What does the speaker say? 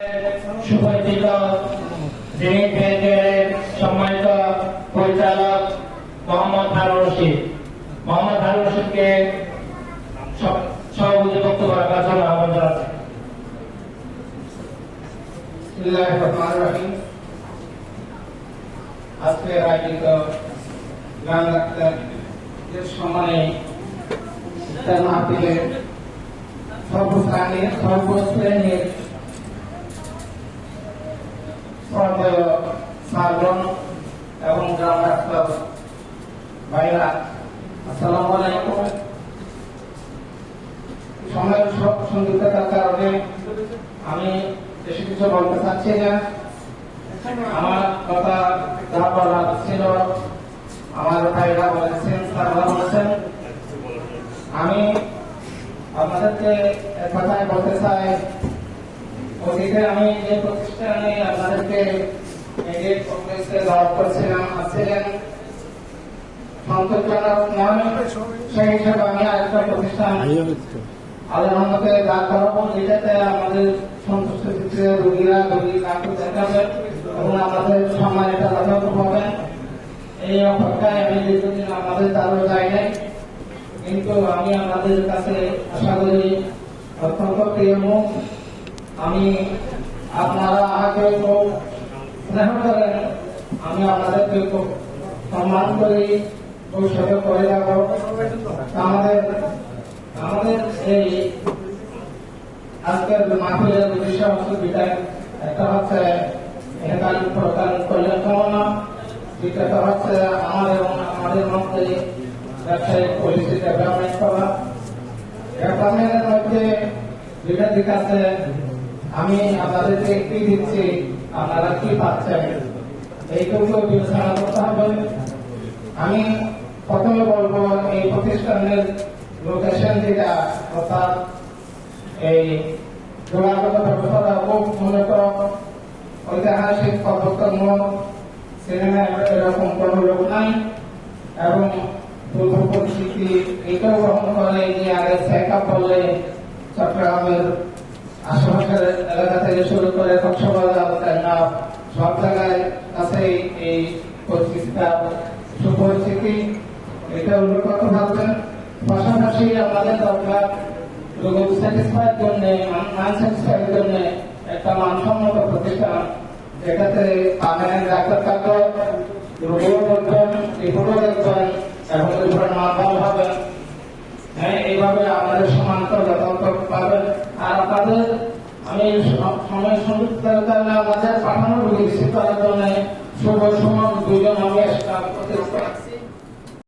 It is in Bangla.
সুপরিচিত যিনি ব্যাংকের সম্মানিত পরিচালক মোহাম্মদ হারুন রশিদকে সভাপতি বক্তব্য রাখার জন্য আহ্বান জানাচ্ছি। বিসমিল্লাহির রহমানির রহিম। আজকের আয়োজিত গান ডাক্তারের সম্মানে ইফতার মাহফিলের সর্বশ্রেণীর সাধারণ এবং গ্রাম ডাক্তার ভাইরা, আসসালামু আলাইকুম। সময়ের সংযুক্ততার কারণে আমি বেশি কিছু বলতে চাচ্ছি না। আমার কথা যা বলার ছিল আমার ভাইরা বলেছেন, স্যাররা বলেছেন। আমি আপনাদেরকে এক কথায় বলতে চাই, অতীতে আমি যে প্রতিষ্ঠানে আপনাদেরকে দাওয়াত করেছিলাম, আসছিলেন, সন্তোষজনক নয়। সেই হিসাবে আমি আরেকটা প্রতিষ্ঠান আল্লাহকে দাঁড় করাবো, যেটাতে আমাদের সন্তুষ্ট দিচ্ছে রোগীরা ডাক্তার দেখাবেন এবং আমাদের সম্মানিত যথাযথ পাবেন। এই অপেক্ষায় আমি দীর্ঘদিন আমাদের তারও যাই নাই, কিন্তু আমি আপনাদের কাছে আশা করি অত্যন্ত প্রিয় মুখ। আমি আপনারা আমাকে খুব স্নেহ করেন, আমি আপনাদেরকে খুব সম্মান করি, ভবিষ্যতে করে যাবো। আমাদের এই আজকের মাহফিলের উদ্দেশ্য হচ্ছে দুইটাই। একটা হচ্ছে এখানকার প্রকার কল্যাণ কামনা, দ্বিতীয়টা হচ্ছে আমাদের মধ্যে ব্যবসায়িক পলিসি ডেভেলপমেন্ট করা। ডেভেলপমেন্টের মধ্যে দুইটা দিক আছে। আমি আপনাদেরকে কি দিচ্ছি, আপনারা কি পাচ্ছেন, এইটুকু বিবেচনা করতে হবে। আমি প্রথমে বলবো, এই প্রতিষ্ঠানের লোকেশন যেটা, অর্থাৎ এই যোগাযোগ ব্যবস্থাটা খুব উন্নত, ঐতিহাসিক পর্বতম সিনেমা এরকম কোন লোক নাই এবং পূর্ব পরিস্থিতি এটাও গ্রহণ করে যে আগে চেক আপ করলে চট্টগ্রামের আশেপাশের এলাকা থেকে শুরু করে কক্সবাজার, সব জায়গায় কাছে এই পরিস্থিতিটা সুপরিস্থিতি, এটা উল্লেখ করতে পারবেন। পাশাপাশি আমাদের দরকার রোগী স্যাটিসফাইড জন্য, মান স্যাটিসফাইড জন্য একটা মানসম্মত প্রতিষ্ঠান, যেটাতে পার্মানেন্ট ডাক্তার থাকবে, রোগীও দেখবেন, রিপোর্টও দেখবেন এবং রিপোর্টের মান ভালো হবে। হ্যাঁ, এইভাবে আমাদের সমান্তর যথাযথ পাবেন। আর আপনাদের আমি সময় সংযুক্ত আমাদের পাঠানো রোগী রিসিভ করার জন্য সুন্দর সুমন দুজন আমি স্টাফ করতে পারছি।